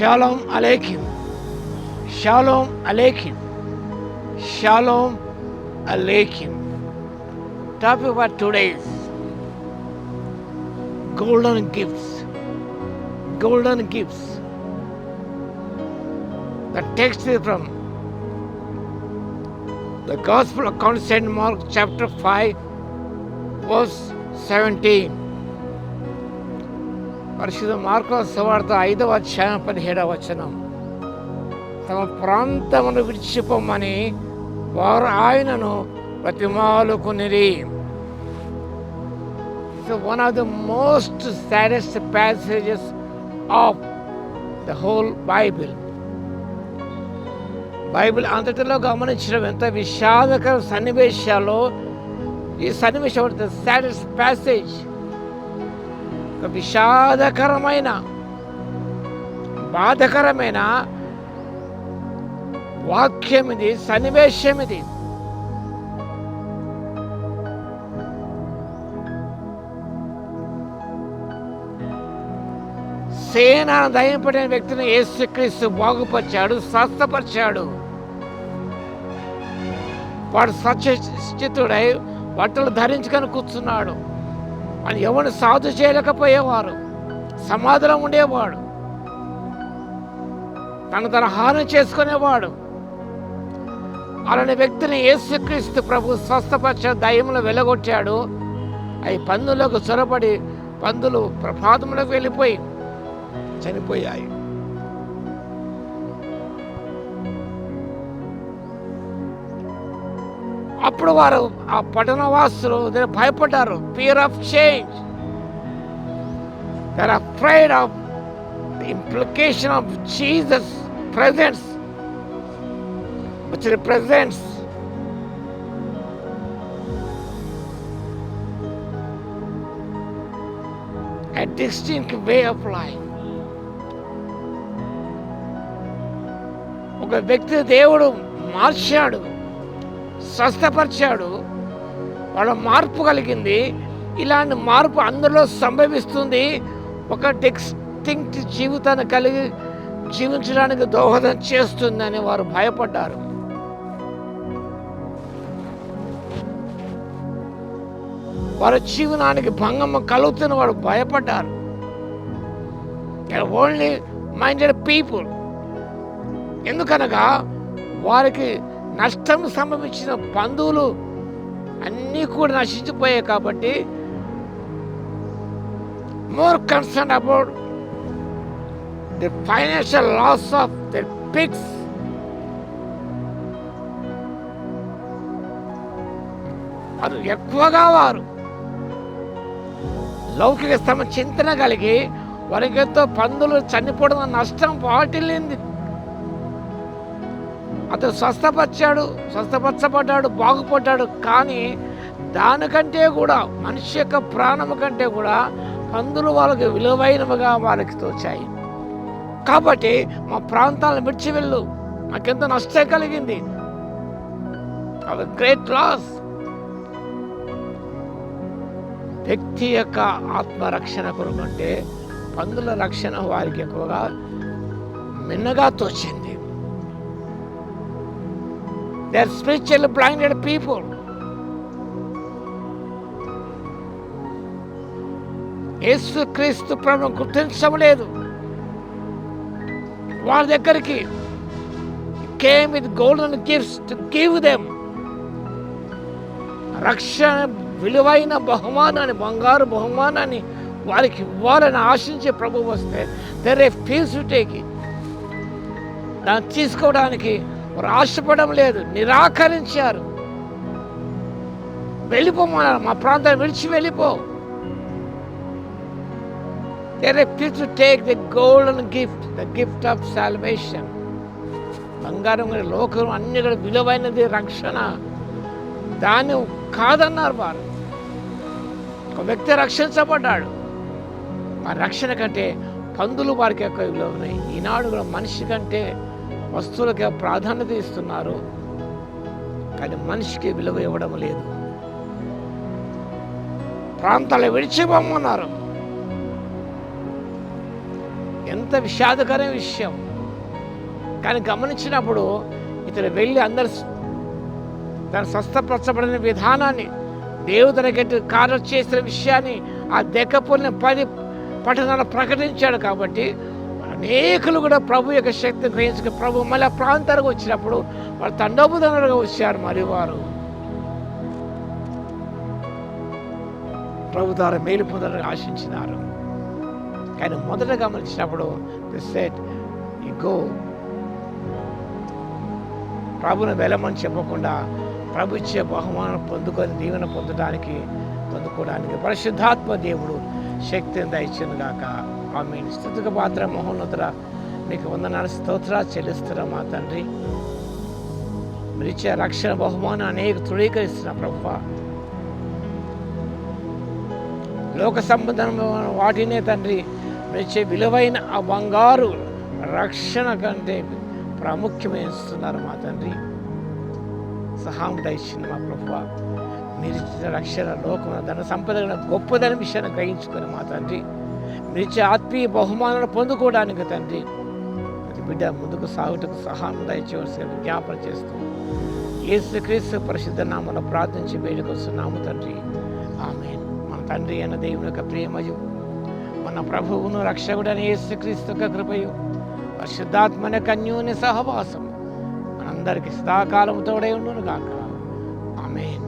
Shalom Aleichem. Shalom Aleichem. Shalom Aleichem. Topic about today is golden gifts. Golden gifts. The text is from the Gospel according to St. Mark chapter 5 verse 17. పరిశుద్ధ mark సువార్త 5వ అధ్యాయం 17వ వచనం. తమ ప్రాంతమును విడిచిపోమని వారు ఆయనను బతిమాలుకొనిరి. So one of the most saddest passages of the whole Bible. Bible అంతటిలో గమనించడం ఎంత విషాదకర సన్నివేశాల్లో ఈ సన్నివేశం ద సాడెస్ట్ ప్యాసేజ్. ఒక విషాదకరమైన బాధకరమైన వాక్యం ఇది, సన్నివేశం ఇది. సేన దయ్యపడిన వ్యక్తిని యేసుక్రీస్తు బాగుపరిచాడు, స్వస్థపరిచాడు. వాడు సత్యచిత్తుడై బట్టలు ధరించుకొని కూర్చున్నాడు. అని ఎవరిని సాధు చేయలేకపోయేవారు, సమాధిలో ఉండేవాడు, తన హాని చేసుకునేవాడు. అలాంటి వ్యక్తిని యేసుక్రీస్తు ప్రభు స్వస్థపరిచాడు, దయ్యములు వెలగొట్టాడు. అవి పందులకు చొరబడి పందులు ప్రపాతంలోకి వెళ్ళిపోయి చనిపోయాయి. అప్పుడు వారు ఆ పట్టణవాసులు భయపడ్డారు. Fear of change. They are afraid of the implication of Jesus presence, which represents a distinct way of life. ఒక వ్యక్తి దేవుడు మార్చాడు, స్వస్థపరిచాడు, వాళ్ళ మార్పు కలిగింది. ఇలాంటి మార్పు అందరిలో సంభవిస్తుంది. ఒక డిస్టింక్ట్ జీవితాన్ని కలిగి జీవించడానికి దోహదం చేస్తుందని వారు భయపడ్డారు. వారి జీవనానికి భంగం కలుగుతున్న వాడు భయపడ్డారు. Only minded people. ఎందుకనగా వారికి నష్టం సంభవించిన బంధువులు అన్నీ కూడా నశించిపోయాయి. కాబట్టి more concern about the financial loss of the pigs. అది ఎక్కువగా వారు లౌకిక చింతన కలిగి వారికి ఎంతో పందులు చనిపోవడం నష్టం వాటిల్లింది. అతను స్వస్థపరచబడ్డాడు, బాగుపడ్డాడు. కానీ దానికంటే కూడా మనిషి యొక్క ప్రాణము కంటే కూడా పందులు వాళ్ళకి విలువైనవిగా వాళ్ళకి తోచాయి. కాబట్టి మా ప్రాంతాలను విడిచి వెళ్ళు, మాకెంత నష్టం కలిగింది, అవి గ్రేట్ లాస్. వ్యక్తి యొక్క ఆత్మరక్షణ కొరకంటే పందుల రక్షణ వారికి ఎక్కువగా మిన్నగా తోచింది. They are spiritually blinded people. యేసుక్రీస్తు ప్రభువును గుర్తించలేదు. వారి దగ్గరికి came with golden gifts to give them. రక్షణ విలువైన బహుమానాన్ని, బంగారు బహుమానాన్ని వారికి ఇవ్వాలని ఆశించే ప్రభువు వస్తే they refuse to take it. దాన్ని తీసుకోవడానికి వారు ఆశపడడం లేదు, నిరాకరించారు. వెళ్ళిపోమన్నారు, మా ప్రాంతాన్ని విడిచి వెళ్ళిపో. They refuse to take the golden gift, the gift of salvation. బంగారం లోకం అన్ని కూడా విలువైనది రక్షణ, దాన్ని కాదన్నారు వారు. ఒక వ్యక్తి రక్షించబడ్డాడు, ఆ రక్షణ కంటే పందులు వారికి ఎక్కువ విలువ ఉన్నాయి. ఈనాడు కూడా మనిషి కంటే వస్తువులకి ప్రాధాన్యత ఇస్తున్నారు, కానీ మనిషికి విలువ ఇవ్వడం లేదు. ప్రాంతాలు విడిచిపోమన్నారు. ఎంత విషాదకరమైన విషయం. కానీ గమనించినప్పుడు ఇతను వెళ్ళి అందరు తను స్వస్థపరచబడిన విధానాన్ని, దేవుడు తనకి కార్యం చేసిన విషయాన్ని ఆ దెక్కపోలిన 10 పట్టణాలు ప్రకటించాడు. కాబట్టి అనేకులు కూడా ప్రభు యొక్క శక్తిని గ్రహించుకు ప్రభు మళ్ళీ ఆ ప్రాంతానికి వచ్చినప్పుడు వారు తండోపుతండలుగా వచ్చారు. మరి వారు ప్రభు ద్వారా మేలు పొందాలని ఆశించినారు. కానీ మొదట గమనించినప్పుడు గో, ప్రభుని వెళ్ళమని చెప్పకుండా ప్రభు ఇచ్చే బహుమానం పొందుకొని దీవెన పొందుకోవడానికి పరిశుద్ధాత్మ దేవుడు శక్తిని దయచేయును గాక. ఆమేన్. స్తుతికి పాత్ర మహోన్నతుడా, మీకు వందనాలు స్తోత్రాలు చెల్లిస్తున్నా మా తండ్రి. మీరు ఇచ్చే రక్షణ బహుమానం అనేక తృణీకరిస్తున్న ప్రభువా, లోక సంబంధమైన వాటినే తండ్రి మీరు ఇచ్చే విలువైన ఆ బంగారు రక్షణ కంటే ప్రాముఖ్యమిస్తున్నారు మా తండ్రి. సహాయం దయచేయండి మా ప్రభువా. మీరు ఇచ్చిన రక్షణ లోకం ధన సంపద గొప్పదని విషయాన్ని గ్రహించుకొని మా తండ్రి మీరు ఇచ్చే ఆత్మీయ బహుమానాలు పొందుకోవడానికి తండ్రి ప్రతి బిడ్డ ముందుకు సాగుటకు సహాయం దయచేయవలసిన విజ్ఞాపన చేస్తూ యేసుక్రీస్తు పరిశుద్ధ నామములో ప్రార్థించి వేడుకొస్తున్నాము తండ్రి. ఆమేన్. మన తండ్రి అయిన దేవుని యొక్క ప్రేమయు, మన ప్రభువును రక్షకుడైన యేసుక్రీస్తు యొక్క కృపయు, పరిశుద్ధాత్మన కన్యూని సహవాసం మనందరికీ సదాకాలము తోడై ఉండును గాక. ఆమేన్.